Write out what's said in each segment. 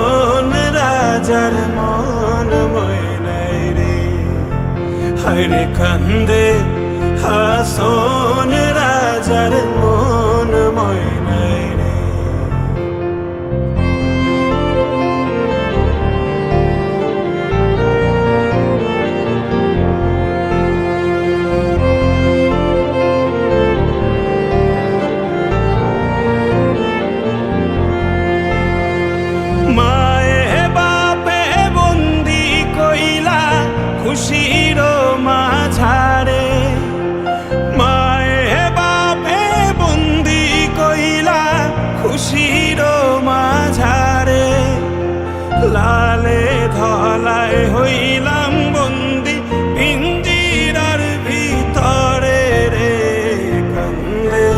হাসন রাজার মন ময়নাই রে, হায়রে কান্দে হাসন রাজার মন ময়নাই রে। মায়ে বাপে বন্দি কইলা খুশির মাঝারে, মায়ে বাপে বন্দি কইলা খুশির মাঝারে, লালে ধলায় হইলাম বন্দি পিঞ্জিরার ভিতরে রে, কান্দে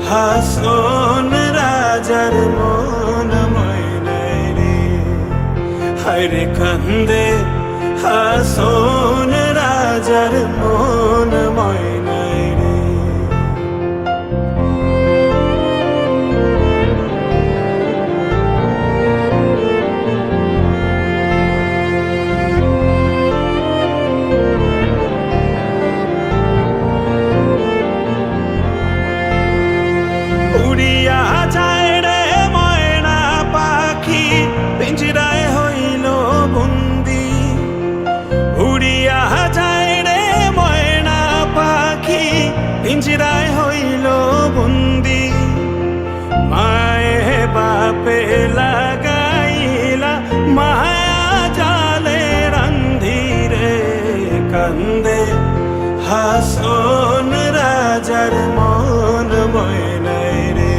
হাসন রাজার মন ময়নাই রে, হায়রে কান্দে হাসন রাজার মন ময়নাই রে। উড়িয়া যায় রে ময়না পাখি পিঞ্জিরায় হইল বন্দি, উড়িয়া যায় রে ময়না পাখি পিঞ্জিরায় হইল বন্দি, মায়ে বাপে লাগাইলা মায়া জালে রান্ধি রে, কান্দে হাসন রাজার মন ময়নাই রে,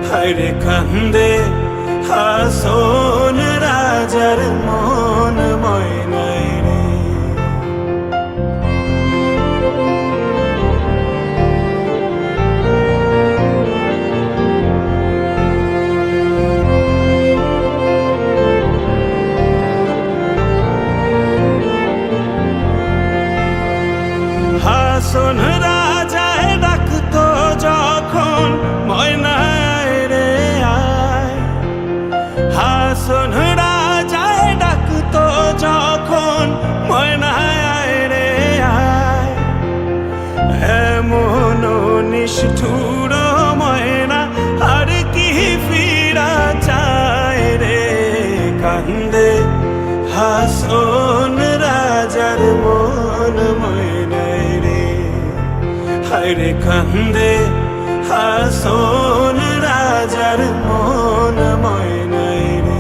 হায়রে কান্দে হাসন রাজার মন ময়নাই রে। হাসন রাজায় ডাকতো যখন ময়নাই রে আয়, হাসন রাজায় ডাকতো যখন ময়নাই রে আয়, এমন নিষ্ঠুর ময়না আর কি ফিরা চায় রে, কান্দে হাসন রাজার মন ময়নাই রে, হায়রে কান্দে হাসন রাজার মন ময়নাই রে।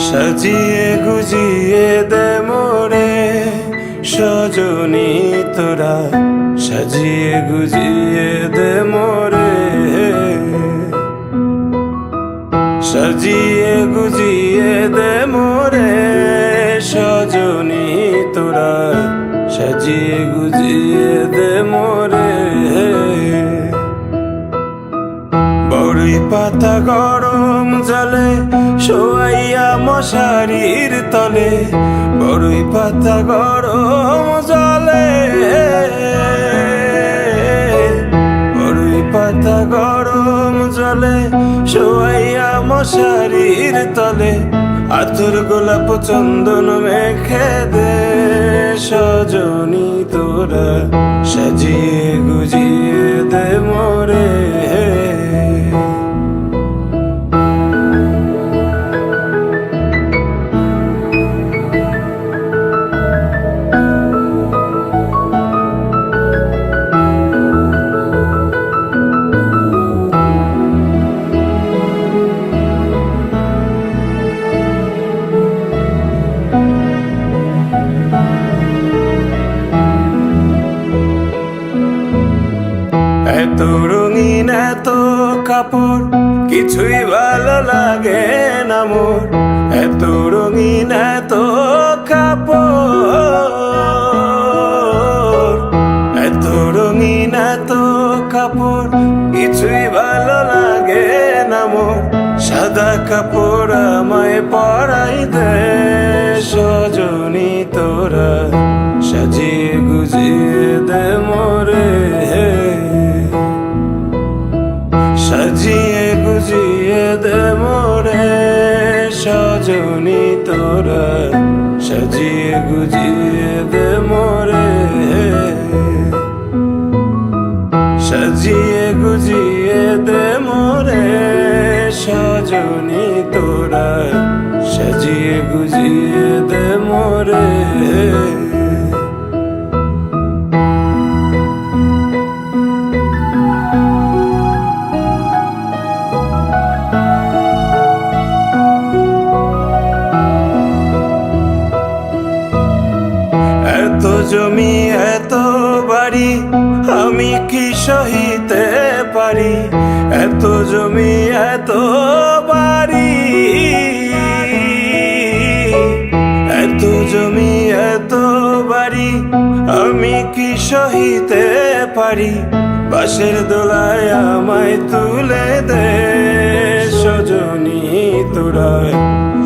সাজিয়ে গুজিয়ে দে মোরে সজনী তোরা, সাজিয়ে গুজিয়ে দে মোরে, সাজিয়ে গুজিয়ে দে মোরে সজনী তোরা, সাজিয়ে গুজিয়ে দে মোরে। বড়ই পাতা গরম জলে শোয়াইয়া মশারির তলে, বড়ই পাতা গরম জলে, বড়ই পাতা গরম জলে শোয়াইয়া মশারির তলে, আতর গোলাপ চন্দন মেখে দে সজনী তোরা সাজিয়ে গুজিয়ে দে মোরে এত রঙিন এত কাপড় কিছুই ভালো লাগে না মোর এত রঙিন এত কাপড় এত রঙিন এত কাপড় কিছুই ভালো লাগে না মোর সাদা কাপড় আমায় পরাই দে সজনী তোরা সাজিয়ে গুজিয়ে দে মোরে সাজিয়ে গুজিয়ে দে মোরে সজনী তোরা সাজিয়ে গুজিয়ে দে মোরে সাজিয়ে গুজিয়ে দে মোরে সজনী তোরা সাজিয়ে গুজিয়ে দে মোরে এত জমি এত বাড়ি আমি কি সহিতে পারি এত জমি এত বাড়ি এত জমি এত বাড়ি আমি কি সহিতে পারি বাঁশের দোলায় আমায় তুলে দে সজনী তোরা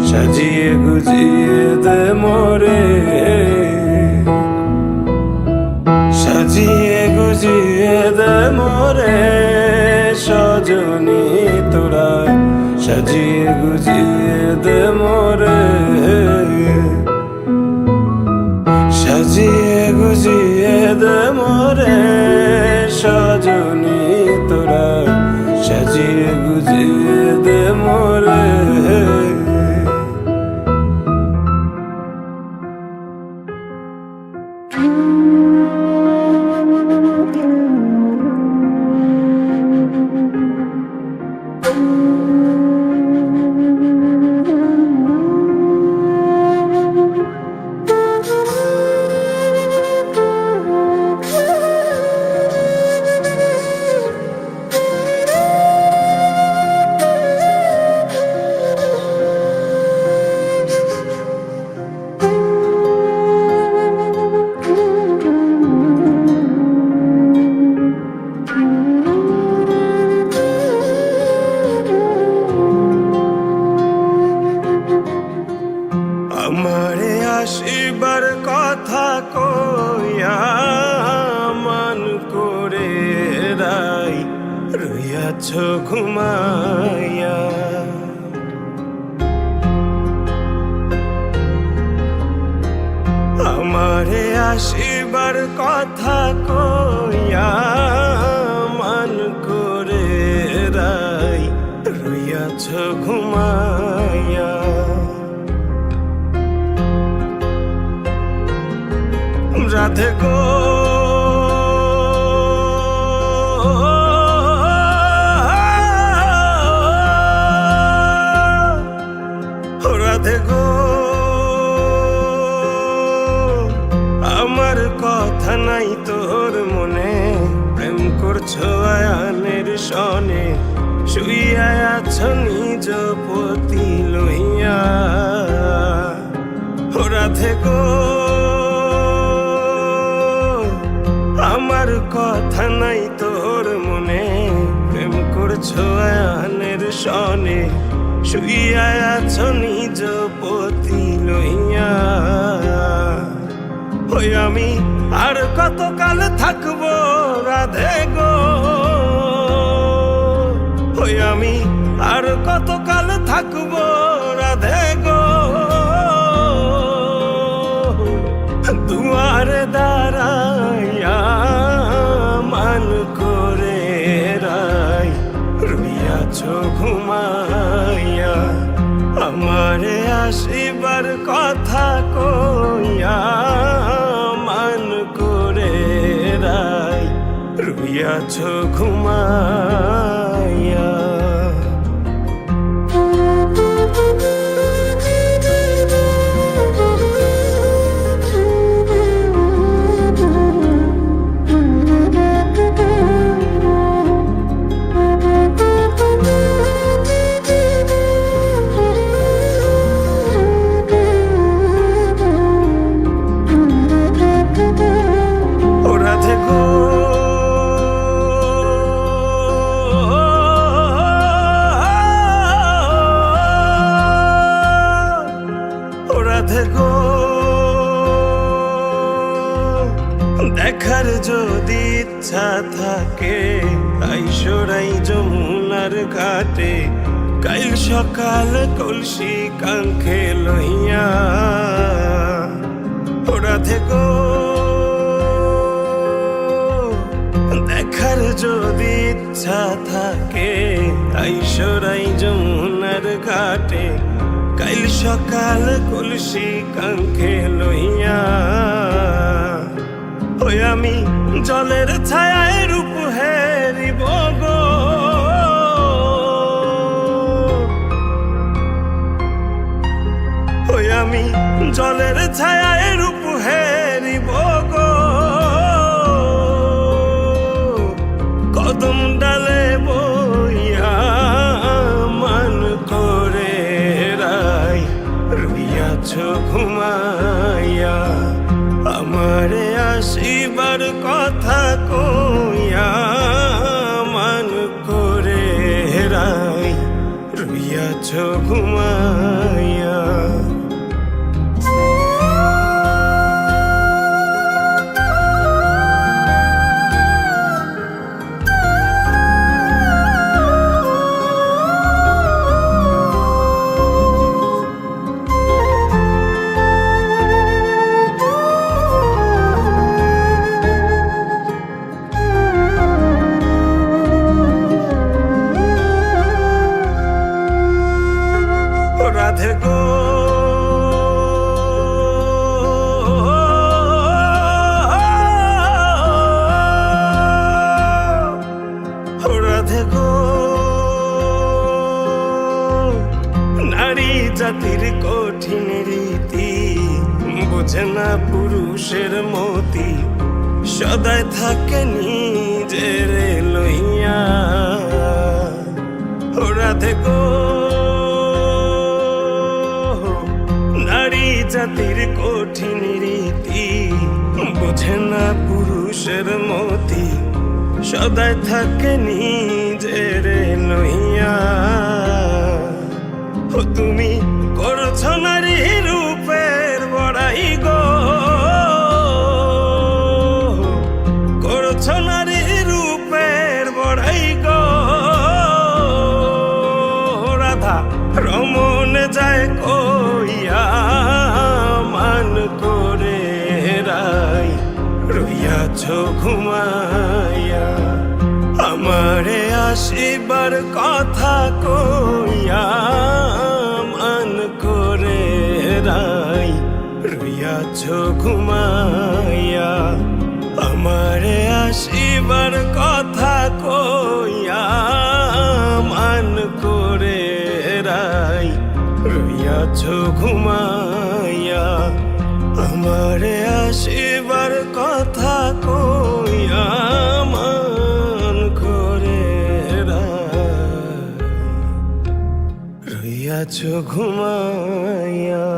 সাজিয়ে গুজিয়ে দে মোরে সাজিয়ে গুজিয়ে দে মোরে সজনী তোরা সাজিয়ে গুজিয়ে দে মোরে সাজিয়ে গুজিয়ে দে মোরে সজনী তোরা সাজিয়ে গুজিয়ে দে মোরে আমারে আসিবার কথা কইয়া মান করে রাই রইয়াছ ঘুমাইয়া আমারে আসিবার কথা কইয়া মান করে রাই রইয়াছ ঘুমাইয়া রাধে গো রাধে গো আমার কথা নাই তোর মনে প্রেম করছো আয়ানের সনে শুইয়া আছো নিজ পতি লইয়া রাধে গো আমার কথা নাই তোর মনে প্রেম করছো আয়ানের সনে শুইয়া আছো নিজ পতি লইয়া ওই আমি আর কতকাল থাকবো রাধে গো ওই আমি আর কতকাল থাকবো রাধে গো আসিবার কথা কইয়া মান করে রাই রুইয়াছ ঘুমাইয়া। দেখার যদি ইচ্ছা থাকে আইসরাই যমুনার ঘাটে, কাল সকাল কলসি কাঙ্খে লইয়া। ওরা থেকো দেখার যদি ইচ্ছা থাকে আইসরাই যমুনার ঘাটে, কাল সকাল কলসি কাঙ্খে লইয়া। ওই আমি জলের ছায়ায় রূপ হেরিব গো, ওই আমি জলের ছায়ায় রূপ হেরিব গো। কদম ডালে বইয়া মান করে রাই রুইয়াছ ঘুমাইয়া। আমারে আসিবার কথা কইয়া মান করে রাই রুইয়াছ ঘুমাইয়া। রাধে গো রাধে গো, নারী জাতির কঠিন রীতি বোঝে না পুরুষের মতি, সদায় থাকে নিজের লইয়া। রাধে গো নারী জাতির কঠিন রীতি বোঝে না পুরুষের মতি, সদায় থাকে নিজের লইয়া। ও তুমি করছ নারী রূপের বড়াই গো, করছ নারী রূপের বড়াই গো। রাধা রমন যায় কইয়া মান করে রাই রুইয়াছ ঘুমাইয়া। আমারে আসিবার কথা কইয়া মান করে রাই রুইয়াছ ঘুমাইয়া। আমারে আসিবার কথা কইয়া মান করে রাই রুইয়াছ ঘুমাইয়া। আমারে আসিবার কথা কইয়া মান করে রাই রুইয়াছ ঘুমাইয়া।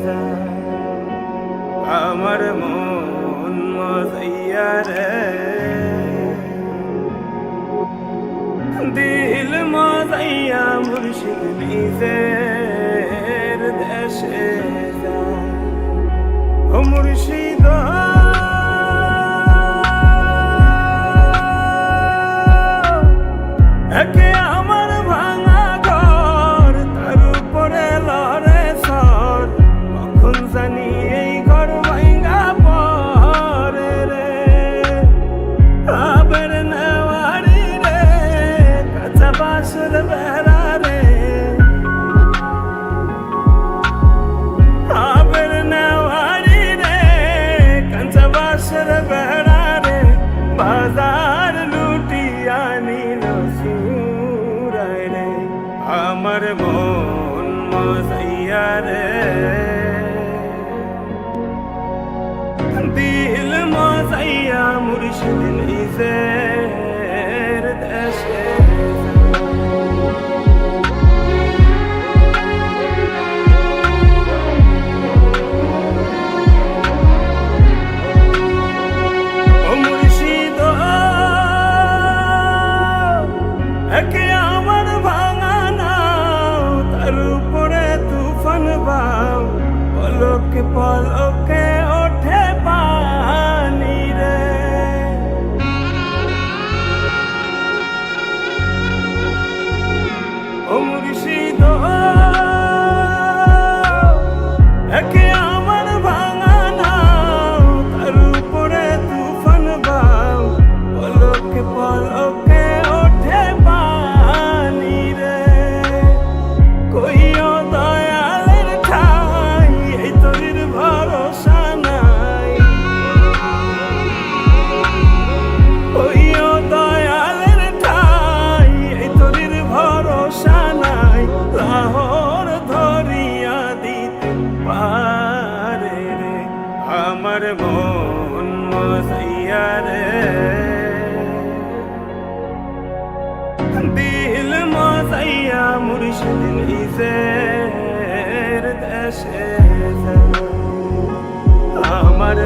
যায় আমার মন মজাইয়া রে দিল মজাইয়া মুর্শিদ নিজের দেশে যায় ও মুর্শিদ একে আমার ভাঙা ঘর তার উপরে লড়ে সর কখন জানি এই ঘর ভাঙা পরে রে আবার নেওয়ারি রে কাঁচা বাঁশের বেড়া রে আবার নেওয়ারি রে কাঁচা বাঁশের বেড়া রে বাজার লুটিয়া নিল সুরায় রে আমার মন মজাইয়া রে দিল মজাইয়া মুর্শিদ নিজের দেশে ও মুর্শিদ একে আমার ভাঙা নাও তার উপরে তুফান বাও পলকে পলকে ওঠে পানি রে ও মুর্শিদ একে আমার ভাঙা নাও তার উপরে তুফান বাও পলকে পলকে ওঠে পানি রে কইও দয়ালের ঠাই এই তোর ভরসা নাই কইও দয়ালের ঠাই এই তোর ভরসা নাই লাহোর ধরিয়া দিতে পারে রে আমার মন মজাইয়া রে দিল মজাইয়া মুর্শিদ নিজের দেশে যায় আমার